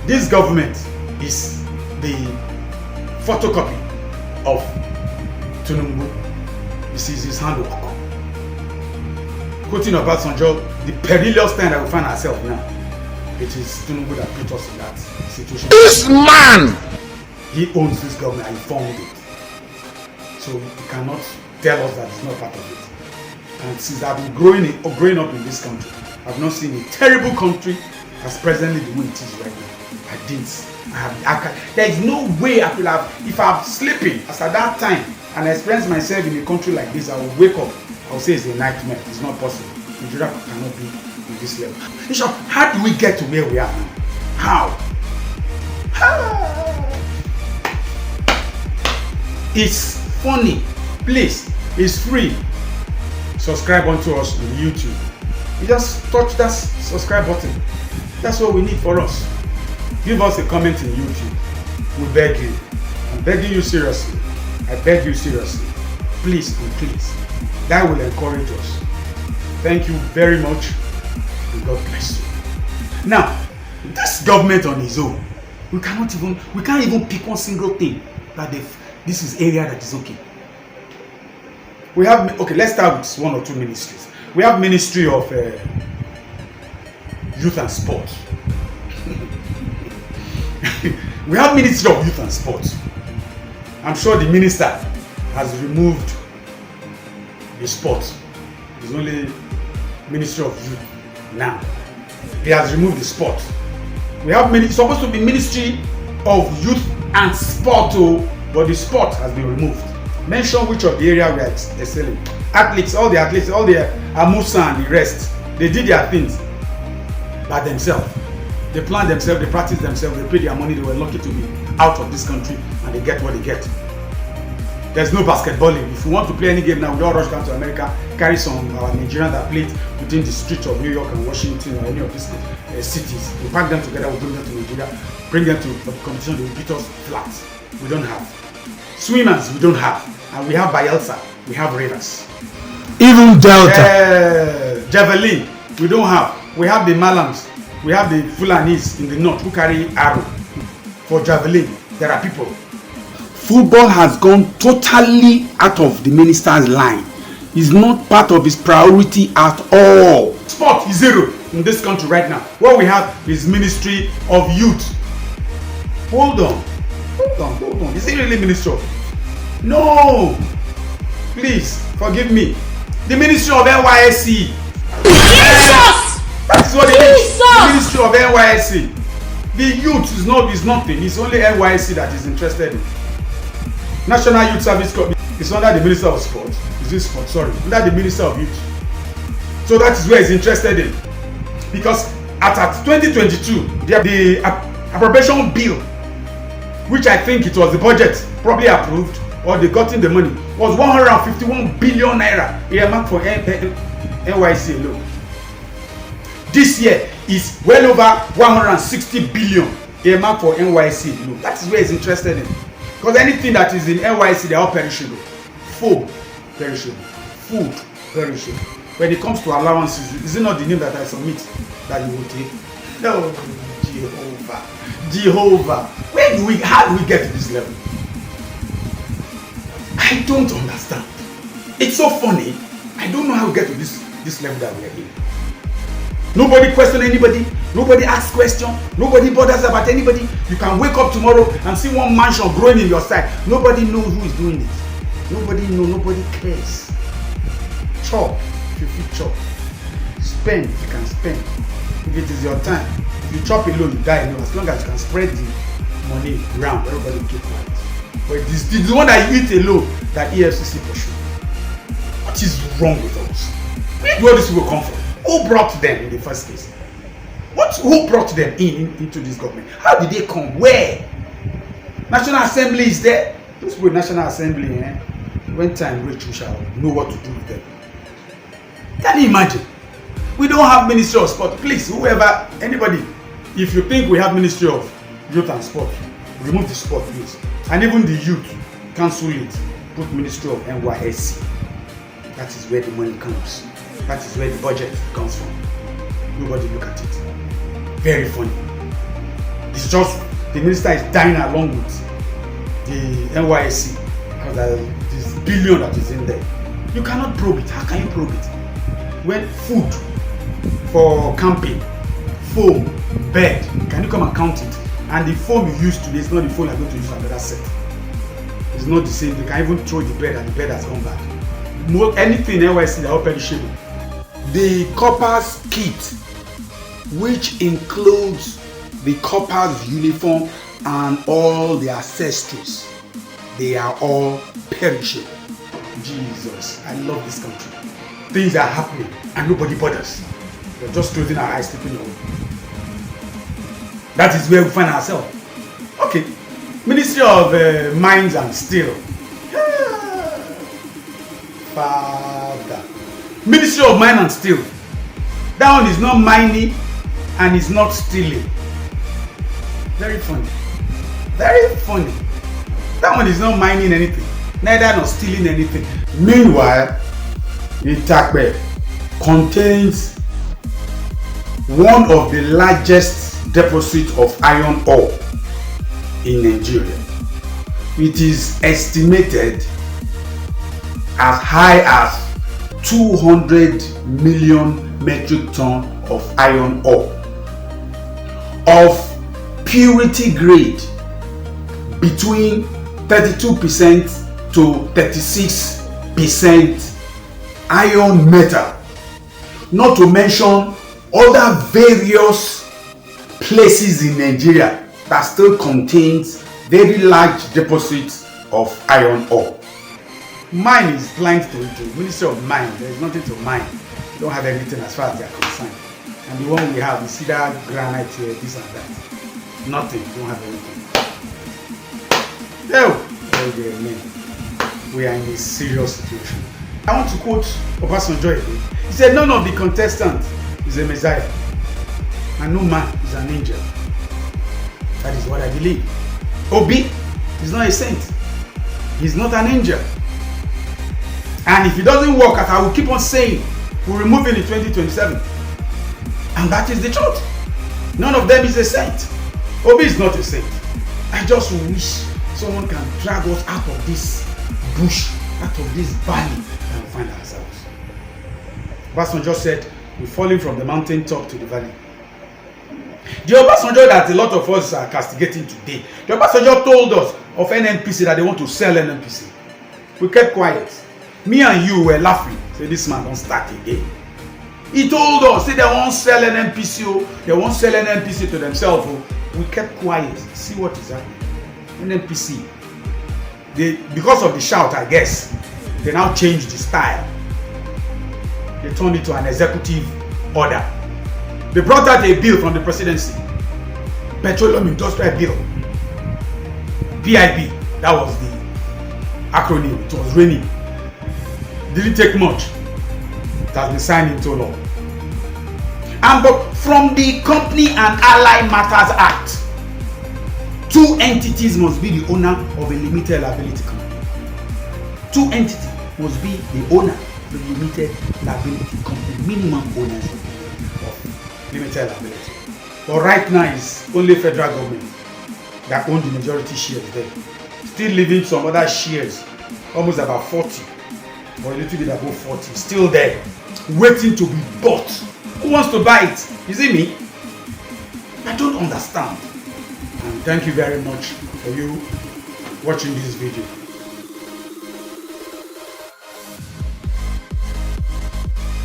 This government is the photocopy of Tinubu. This is his handwork. Quoting Obasanjo, the perilous time that we find ourselves now, it is Tinubu that put us in that situation. This man! He owns this government and he formed it. So he cannot tell us that it's not part of it. And since I've been growing up in this country, I've not seen a terrible country as presently the way it is right now. I didn't. There is no way I could have, if I'm sleeping as at that time and I experience myself in a country like this, I will wake up, I will say it's a nightmare. It's not possible. Nigeria cannot be in this level. Bishop, how do we get to where we are now? How? It's funny. Please, it's free. Subscribe onto us on YouTube. You just touch that subscribe button. That's what we need for us. Give us a comment in YouTube. We beg you. I'm begging you seriously. I beg you seriously. Please and please. That will encourage us. Thank you very much. And God bless you. Now, this government on its own, we can't even pick one single thing that this is area that is okay. We have, okay, let's start with one or two ministries. We have Ministry of Youth and Sport. We have Ministry of Youth and Sport. I'm sure the minister has removed the sport. It's only Ministry of Youth now. He has removed the sport. We have it's supposed to be Ministry of Youth and Sport, but the sport has been removed. Mention which of the area we are excelling. Athletes, all the Amusa and the rest, they did their things by themselves. They plan themselves, they practice themselves, they pay their money. They were lucky to be out of this country and they get what they get. There's no basketballing. If we want to play any game now, we all rush down to America, carry some our Nigerians that played within the streets of New York and Washington or any of these cities. We pack them together, we bring them to Nigeria, bring them for the competition, they will beat us flat. We don't have. Swimmers, we don't have. And we have Bayelsa, we have rivers. Even Delta. Javelin, we don't have. We have the Malams, we have the Fulanis in the north who carry arrow. For javelin, there are people. Football has gone totally out of the minister's line. It's not part of his priority at all. Sport is zero in this country right now. What we have is Ministry of Youth. Hold on. Is it really Ministry of? No. Please forgive me. The Ministry of N.Y.S.C. Jesus! That is what it is. The Ministry of N.Y.S.C. The youth is nothing. It's only N.Y.S.C. that is interested in. National Youth Service Corps is under the Minister of Sport. Is this sport? Sorry, under the Minister of Youth. So that is where he's interested in. Because at 2022, the appropriation bill, which I think it was the budget probably approved or they got in the money, was 151 billion naira earmarked for N.Y.S.C. alone. This year is well over 160 billion earmarked for N.Y.S.C. alone. That is where he's interested in. Because anything that is in N.Y.S.C. they are all perishable. Food, perishable. Food, perishable. When it comes to allowances, is it not the name that I submit that you will take? No, Jehovah. How do we get to this level? I don't understand. It's so funny. I don't know how we get to this level that we are in. Nobody question anybody. Nobody asks question. Nobody bothers about anybody. You can wake up tomorrow and see one mansion growing in your sight. Nobody knows who is doing it. Nobody knows. Nobody cares. Chop if you feel chop. Spend if you can spend. If it is your time. If you chop alone, you die alone. As long as you can spread the money around, everybody will keep quiet. But it is the one that you eat alone that EFCC pursue. What is wrong with us? Where do all these people come from? Who brought them in the first place? Who brought them into this government? How did they come? Where? National Assembly is there. This will National Assembly, when time reach, we shall know what to do with them. Can you imagine? We don't have Ministry of Sport. Please, whoever, anybody, if you think we have Ministry of Youth and Sport, remove the sport, please. And even the youth, cancel it. Put Ministry of N.Y.S.C. That is where the money comes. That is where the budget comes from. Nobody look at it. Very funny. It's just the minister is dying along with the N.Y.S.C. because there's billion that is in there. You cannot probe it. How can you probe it? When food for camping, foam, bed, can you come and count it? And the foam you use today is not the foam you're going to use another set. It's not the same. You can even throw the bed and the bed has gone back. Anything N.Y.S.C. they're all perishable. The corpers kit, which includes the corpers uniform and all the accessories, they are all perishable. Jesus, I love this country. Things are happening and nobody bothers. We're just closing our eyes, sleeping away. That is where we find ourselves. Okay, Ministry of Mines and Steel. Father. Ministry of Mine and Steel. That one is not mining and it's not stealing. Very funny. Very funny. That one is not mining anything, neither not stealing anything. Meanwhile, Itakpe contains one of the largest deposits of iron ore in Nigeria. It is estimated as high as 200 million metric tons of iron ore of purity grade between 32% to 36% iron metal, not to mention other various places in Nigeria that still contains very large deposits of iron ore. Mine is blind to Ministry of Mine. There is nothing to mine. You don't have anything as far as they are concerned. And the one we have is either granite here, this and that. Nothing. You don't have anything. Oh dear me. We are in a serious situation. I want to quote Obasanjo again. He said, none of the contestants is a messiah, and no man is an angel. That is what I believe. Obi is not a saint. He's not an angel. And if it doesn't work, as I will keep on saying, we'll remove it in 2027. And that is the truth. None of them is a saint. Obi is not a saint. I just wish someone can drag us out of this bush, out of this valley that we find ourselves. Obasanjo said, we're falling from the mountain top to the valley. The Obasanjo that a lot of us are castigating today, the Obasanjo told us of NNPC that they want to sell NNPC. We kept quiet. Me and you were laughing. Say, this man don't start again. He told us, say they won't sell NNPC. They won't sell NNPC to themselves. We kept quiet. See what is happening. NNPC. Because of the shout, I guess, they now changed the style. They turned it to an executive order. They brought out a bill from the presidency. Petroleum Industrial Bill. PIB. That was the acronym. It was raining. Didn't take much. It has been signed into law. But from the Company and Ally Matters Act, 2 entities must be the owner of a limited liability company. 2 entities must be the owner of a limited liability company. Minimum ownership of limited liability. But right now it's only federal government that owns the majority shares there. Still leaving some other shares, almost about 40. Or a little bit above 40, still there, waiting to be bought. Who wants to buy it? Is it me? I don't understand. And thank you very much for you watching this video.